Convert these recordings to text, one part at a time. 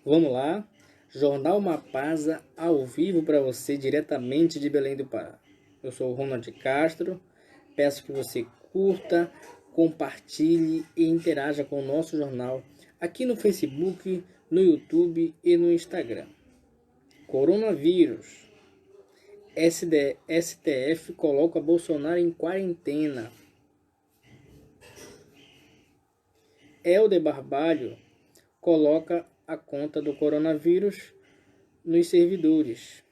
Vamos lá, Jornal Mapasa ao vivo para você diretamente de Belém do Pará. Eu sou o Ronald Castro, peço que você curta, compartilhe e interaja com o nosso jornal aqui no Facebook, no YouTube e no Instagram. Coronavírus. STF coloca Bolsonaro em quarentena. Helder Barbalho coloca a conta do coronavírus nos servidores.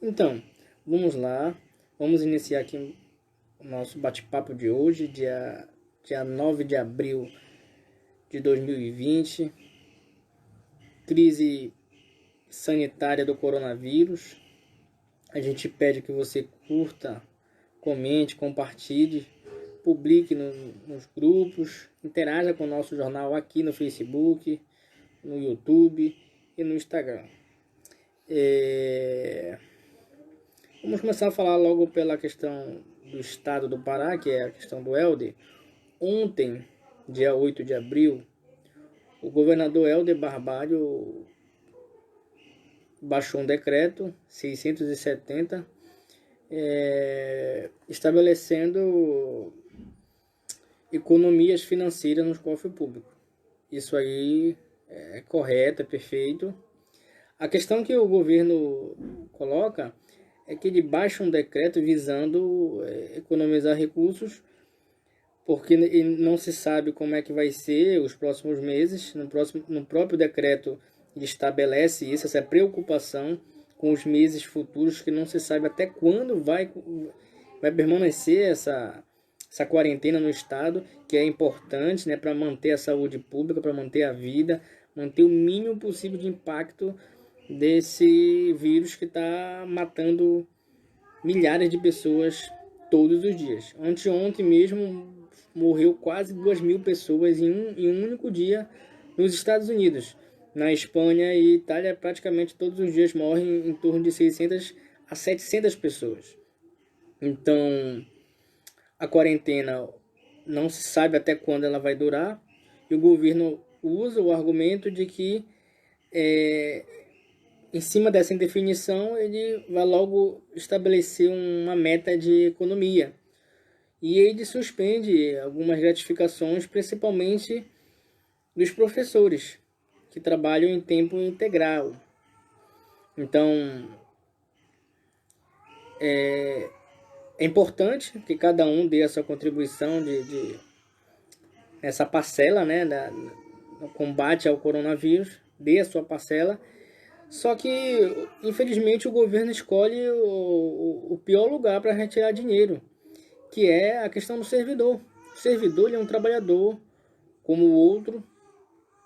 Então, vamos lá, vamos iniciar aqui o nosso bate-papo de hoje, dia 9 de abril de 2020, crise sanitária do coronavírus. A gente pede que você curta, comente, compartilhe, publique nos grupos, interaja com o nosso jornal aqui no Facebook, no YouTube e no Instagram. Vamos começar a falar logo pela questão do estado do Pará, que é a questão do Helder. Ontem, dia 8 de abril, o governador Helder Barbalho baixou um decreto 670 estabelecendo economias financeiras nos cofres públicos. Isso aí é correto, é perfeito. A questão que o governo coloca é que ele baixa um decreto visando economizar recursos, porque não se sabe como é que vai ser os próximos meses. No próprio decreto ele estabelece isso, essa preocupação com os meses futuros, que não se sabe até quando vai permanecer essa quarentena no estado, que é importante, né, para manter a saúde pública, para manter a vida, manter o mínimo possível de impacto desse vírus que está matando milhares de pessoas todos os dias. Ontem mesmo morreu quase 2.000 pessoas em um único dia nos Estados Unidos. Na Espanha e Itália, praticamente todos os dias morrem em torno de 600 a 700 pessoas. Então, a quarentena não se sabe até quando ela vai durar, e o governo usa o argumento de que em cima dessa indefinição ele vai logo estabelecer uma meta de economia. E ele suspende algumas gratificações, principalmente dos professores que trabalham em tempo integral. Então, é importante que cada um dê a sua contribuição nessa parcela, né, no combate ao coronavírus, dê a sua parcela. Só que, infelizmente, o governo escolhe o pior lugar para retirar dinheiro, que é a questão do servidor. O servidor ele é um trabalhador como o outro,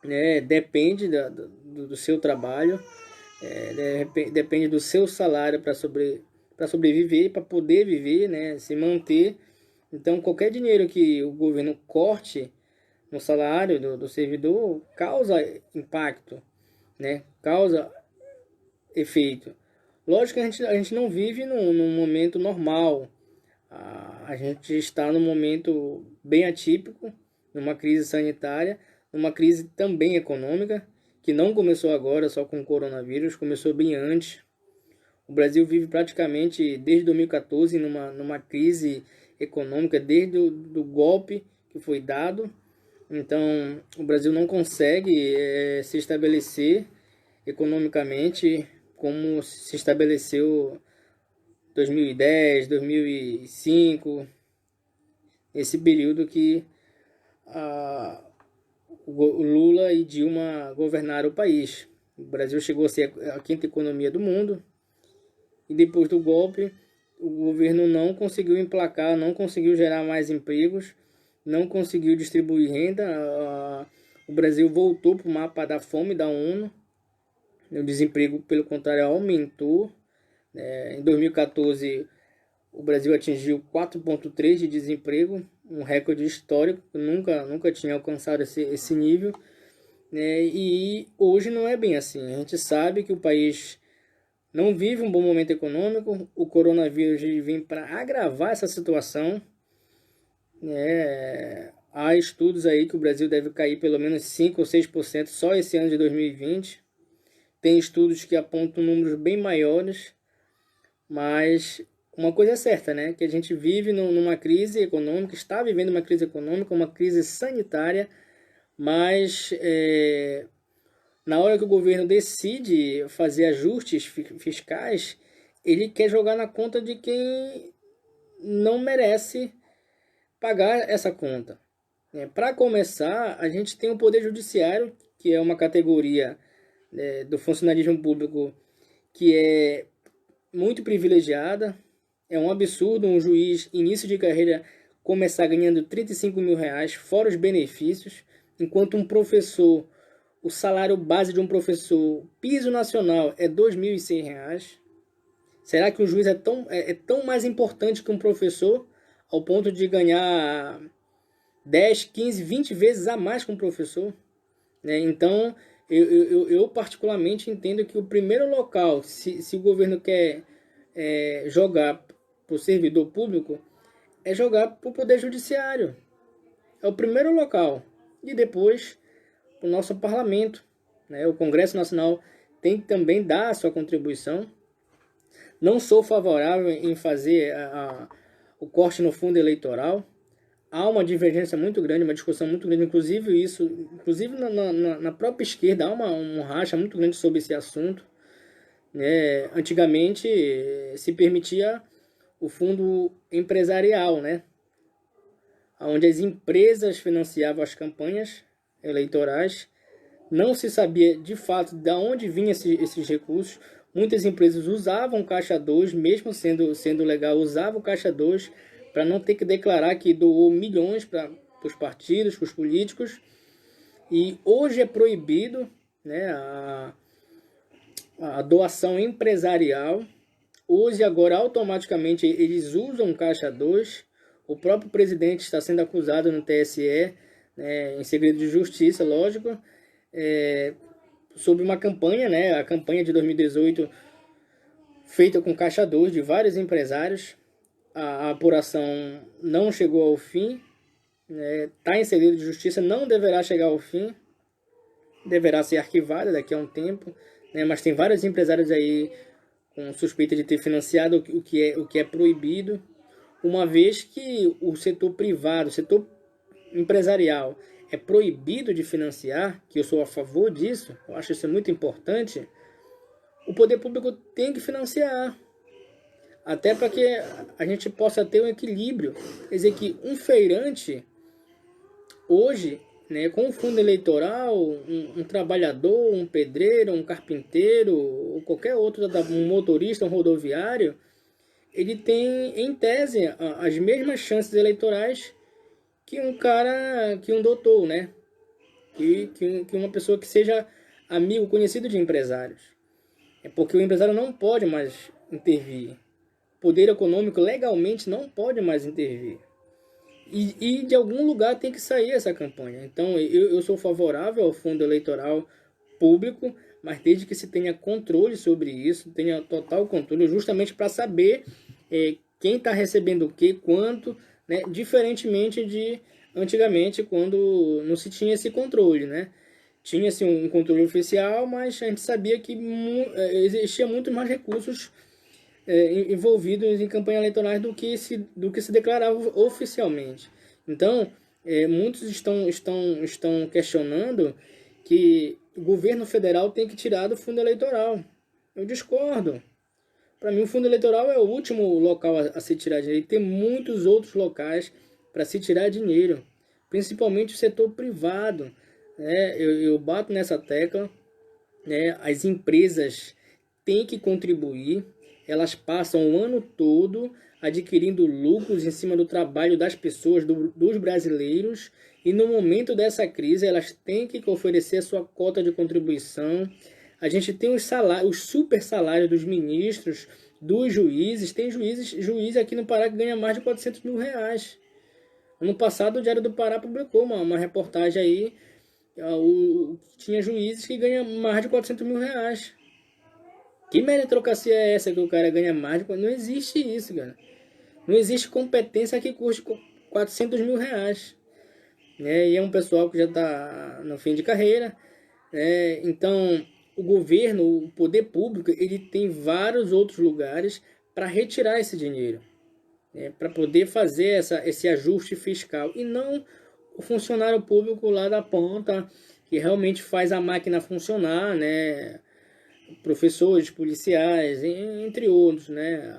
né, depende do seu trabalho, depende do seu salário para sobreviver, para poder viver, né, se manter. Então, qualquer dinheiro que o governo corte no salário do servidor causa impacto, né, causa efeito. Lógico que a gente não vive num momento normal. A gente está num momento bem atípico, numa crise sanitária, numa crise também econômica, que não começou agora só com o coronavírus, começou bem antes. O Brasil vive praticamente desde 2014 numa crise econômica, desde o golpe que foi dado. Então, o Brasil não consegue se estabelecer economicamente como se estabeleceu 2010, 2005, esse período que o Lula e Dilma governaram o país. O Brasil chegou a ser a quinta economia do mundo, e depois do golpe o governo não conseguiu emplacar, não conseguiu gerar mais empregos, não conseguiu distribuir renda. O Brasil voltou para o mapa da fome da ONU. O desemprego, pelo contrário, aumentou. Em 2014, o Brasil atingiu 4,3% de desemprego, um recorde histórico, nunca tinha alcançado esse nível. E hoje não é bem assim. A gente sabe que o país não vive um bom momento econômico, o coronavírus vem para agravar essa situação. Há estudos aí que o Brasil deve cair pelo menos 5 ou 6% só esse ano de 2020. Tem estudos que apontam números bem maiores, mas uma coisa é certa, né? Que a gente vive numa crise econômica, está vivendo uma crise econômica, uma crise sanitária, mas na hora que o governo decide fazer ajustes fiscais, ele quer jogar na conta de quem não merece pagar essa conta. Para começar, a gente tem o Poder Judiciário, que é uma categoria do funcionalismo público que é muito privilegiada. É um absurdo um juiz, início de carreira, começar ganhando 35 mil reais, fora os benefícios, enquanto um professor, o salário base de um professor, piso nacional, é 2.100 reais. Será que o juiz é tão mais importante que um professor, ao ponto de ganhar 10, 15, 20 vezes a mais que um professor? Então, eu particularmente entendo que o primeiro local, se o governo quer jogar para o servidor público, é jogar para o Poder Judiciário. É o primeiro local. E depois, o nosso parlamento. O Congresso Nacional tem que também dar a sua contribuição. Não sou favorável em fazer o corte no fundo eleitoral. Há uma divergência muito grande, uma discussão muito grande, inclusive na própria esquerda, há um racha muito grande sobre esse assunto. Antigamente se permitia o fundo empresarial, onde as empresas financiavam as campanhas eleitorais. Não se sabia de fato de onde vinham esses recursos. Muitas empresas usavam Caixa 2, mesmo sendo legal, usavam Caixa 2 para não ter que declarar que doou milhões para os partidos, para os políticos. E hoje é proibido a doação empresarial. Hoje, agora, automaticamente, eles usam Caixa 2. O próprio presidente está sendo acusado no TSE, em segredo de justiça, lógico, sobre uma campanha, a campanha de 2018, feita com Caixa 2 de vários empresários. A apuração não chegou ao fim, está em segredo de justiça, não deverá chegar ao fim, deverá ser arquivada daqui a um tempo, mas tem vários empresários aí com suspeita de ter financiado o que é proibido, uma vez que o setor privado, o setor empresarial é proibido de financiar, que eu sou a favor disso, eu acho isso muito importante. O poder público tem que financiar, até para que a gente possa ter um equilíbrio. Quer dizer que um feirante, hoje, com o fundo eleitoral, um trabalhador, um pedreiro, um carpinteiro, ou qualquer outro, um motorista, um rodoviário, ele tem, em tese, as mesmas chances eleitorais que um doutor, que uma pessoa que seja amigo, conhecido de empresários. É porque o empresário não pode mais intervir. O poder econômico legalmente não pode mais intervir. E de algum lugar tem que sair essa campanha. Então eu sou favorável ao fundo eleitoral público, mas desde que se tenha controle sobre isso, tenha total controle, justamente para saber quem está recebendo o que, quanto, diferentemente de antigamente, quando não se tinha esse controle, Tinha-se um controle oficial, mas a gente sabia que existia muito mais recursos envolvidos em campanhas eleitorais do que se declarava oficialmente. Então, muitos estão questionando que o governo federal tem que tirar do fundo eleitoral. Eu discordo. Para mim, o fundo eleitoral é o último local a se tirar dinheiro. E tem muitos outros locais para se tirar dinheiro, principalmente o setor privado. Eu bato nessa tecla. As empresas têm que contribuir. Elas passam o ano todo adquirindo lucros em cima do trabalho das pessoas, dos brasileiros, e no momento dessa crise elas têm que oferecer a sua cota de contribuição. A gente tem os super salários dos ministros, dos juízes. Tem juiz aqui no Pará que ganha mais de 400 mil reais. Ano passado o Diário do Pará publicou uma reportagem aí, tinha juízes que ganham mais de 400 mil reais. Que meritocracia é essa que o cara ganha mais de... Não existe isso, cara. Não existe competência que custe 400 mil reais. né? E é um pessoal que já está no fim de carreira, né? Então, o governo, o poder público, ele tem vários outros lugares para retirar esse dinheiro, né? Para poder fazer esse ajuste fiscal, e não o funcionário público lá da ponta, que realmente faz a máquina funcionar, né? Professores, policiais, entre outros, né?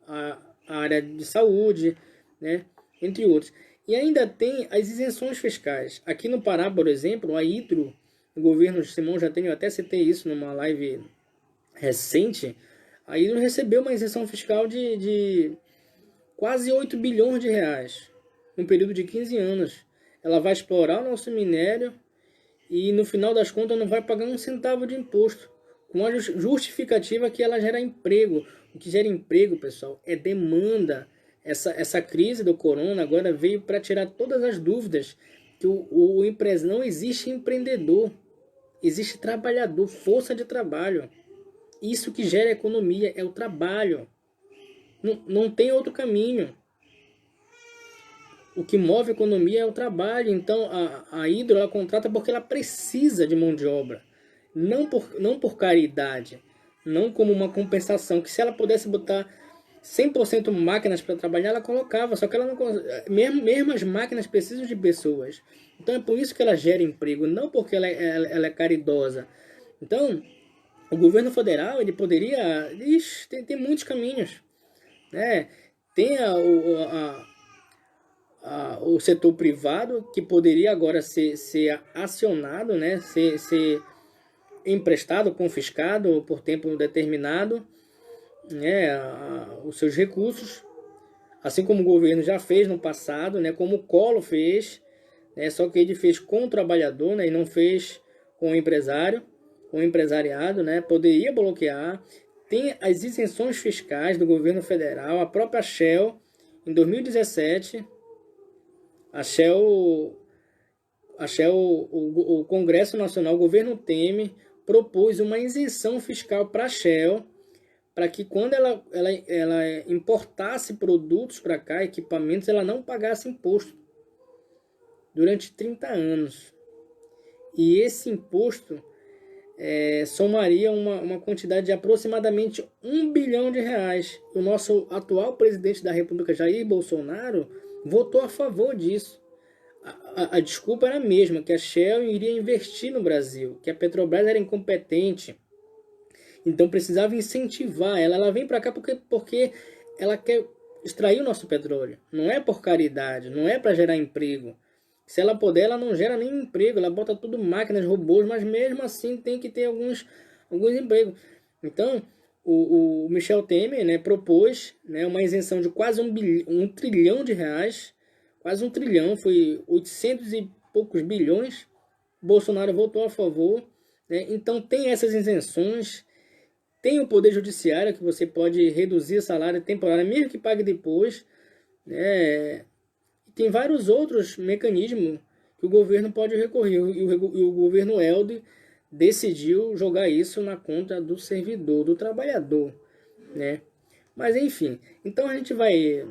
A área de saúde, né? Entre outros. E ainda tem as isenções fiscais. Aqui no Pará, por exemplo, a Hidro, o governo de Simão já tem, eu até citei isso numa live recente, a Hidro recebeu uma isenção fiscal de quase 8 bilhões de reais, num período de 15 anos. Ela vai explorar o nosso minério e no final das contas não vai pagar um centavo de imposto, com a justificativa que ela gera emprego. O que gera emprego, pessoal, é demanda. Essa crise do corona agora veio para tirar todas as dúvidas que não existe empreendedor, existe trabalhador, força de trabalho. Isso que gera economia é o trabalho. Não tem outro caminho. O que move a economia é o trabalho. Então a Hidro ela contrata porque ela precisa de mão de obra. Não por caridade. Não como uma compensação. Que se ela pudesse botar 100% máquinas para trabalhar, ela colocava. Só que ela não mesmo as máquinas precisam de pessoas. Então é por isso que ela gera emprego. Não porque ela é caridosa. Então o governo federal ele poderia... tem muitos caminhos, né? Tem o setor privado que poderia agora ser acionado, né? ser emprestado, confiscado por tempo determinado, né? Os seus recursos, assim como o governo já fez no passado, né? Como o Collor fez, né? Só que ele fez com o trabalhador, né? E não fez com o empresário, com o empresariado, né? Poderia bloquear. Tem as isenções fiscais do governo federal, a própria Shell, em 2017, a Shell, o Congresso Nacional, o governo Temer, propôs uma isenção fiscal para a Shell, para que quando ela importasse produtos para cá, equipamentos, ela não pagasse imposto durante 30 anos. E esse imposto somaria uma quantidade de aproximadamente 1 bilhão de reais. O nosso atual presidente da República, Jair Bolsonaro, votou a favor disso. A desculpa era a mesma, que a Shell iria investir no Brasil, que a Petrobras era incompetente. Então precisava incentivar ela. Ela vem para cá porque ela quer extrair o nosso petróleo. Não é por caridade, não é para gerar emprego. Se ela puder, ela não gera nem emprego, ela bota tudo máquinas, robôs, mas mesmo assim tem que ter alguns empregos. Então, o Michel Temer, né, propôs, né, uma isenção de quase 1 trilhão de reais, quase 1 trilhão, foi 800 e poucos bilhões. Bolsonaro votou a favor, né? Então tem essas isenções, tem o poder judiciário que você pode reduzir o salário temporário, mesmo que pague depois, né? Tem vários outros mecanismos que o governo pode recorrer, e o governo Helder decidiu jogar isso na conta do servidor, do trabalhador, né? Mas enfim, então a gente vai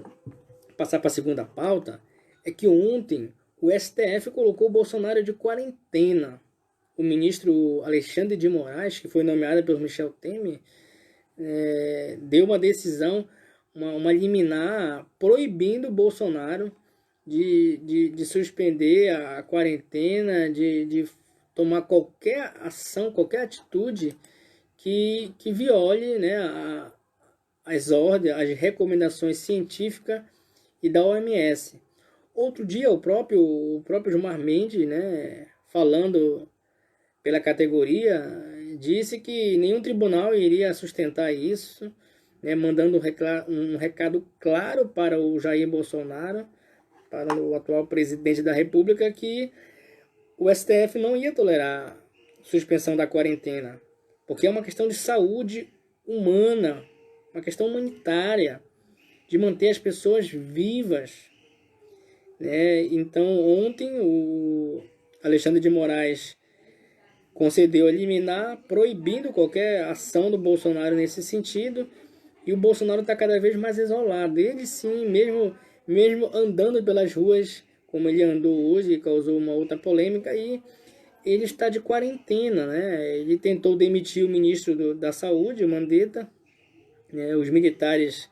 passar para a segunda pauta, é que ontem o STF colocou o Bolsonaro de quarentena. O ministro Alexandre de Moraes, que foi nomeado pelo Michel Temer, deu uma decisão, uma liminar proibindo o Bolsonaro de suspender a quarentena, de tomar qualquer ação, qualquer atitude que viole, né, as ordens, as recomendações científicas e da OMS. Outro dia, o próprio Gilmar Mendes, né, falando pela categoria, disse que nenhum tribunal iria sustentar isso, né, mandando um recado claro para o Jair Bolsonaro, para o atual presidente da República, que o STF não ia tolerar suspensão da quarentena, porque é uma questão de saúde humana, uma questão humanitária, de manter as pessoas vivas, né? Então, ontem, o Alexandre de Moraes concedeu a liminar, proibindo qualquer ação do Bolsonaro nesse sentido, e o Bolsonaro está cada vez mais isolado. Ele sim, mesmo andando pelas ruas como ele andou hoje, e causou uma outra polêmica, e ele está de quarentena, né? Ele tentou demitir o ministro da Saúde, o Mandetta, né? Os militares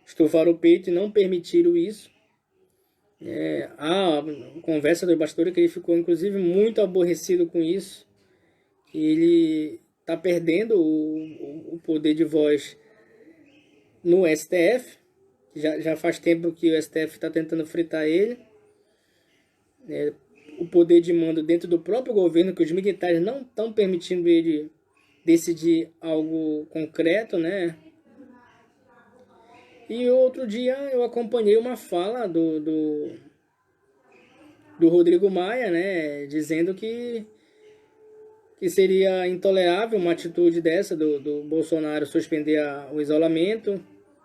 estufaram o peito e não permitiram isso. A conversa do bastidor que ele ficou, inclusive, muito aborrecido com isso. Ele está perdendo o poder de voz no STF. Já faz tempo que o STF está tentando fritar ele. O poder de mando dentro do próprio governo, que os militares não estão permitindo ele decidir algo concreto, né? E outro dia eu acompanhei uma fala do Rodrigo Maia, né? Dizendo que seria intolerável uma atitude dessa do Bolsonaro suspender o isolamento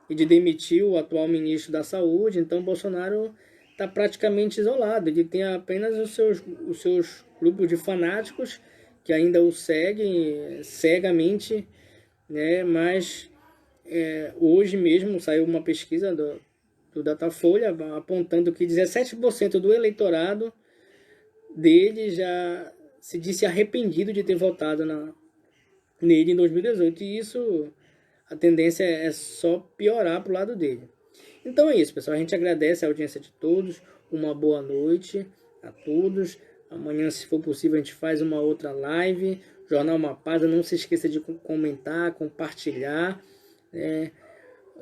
e de demitir o atual ministro da Saúde. Então, Bolsonaro está praticamente isolado. Ele tem apenas os seus grupos de fanáticos que ainda o seguem cegamente, né? Mas hoje mesmo saiu uma pesquisa do Datafolha apontando que 17% do eleitorado dele já se disse arrependido de ter votado nele em 2018. E isso, a tendência é só piorar pro lado dele. Então é isso, pessoal. A gente agradece a audiência de todos. Uma boa noite a todos. Amanhã, se for possível, a gente faz uma outra live. Jornal Uma Página. Não se esqueça de comentar, compartilhar,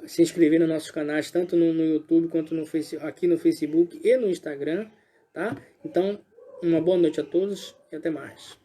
se inscrever nos nossos canais, tanto no YouTube quanto aqui no Facebook e no Instagram, tá? Então, uma boa noite a todos e até mais.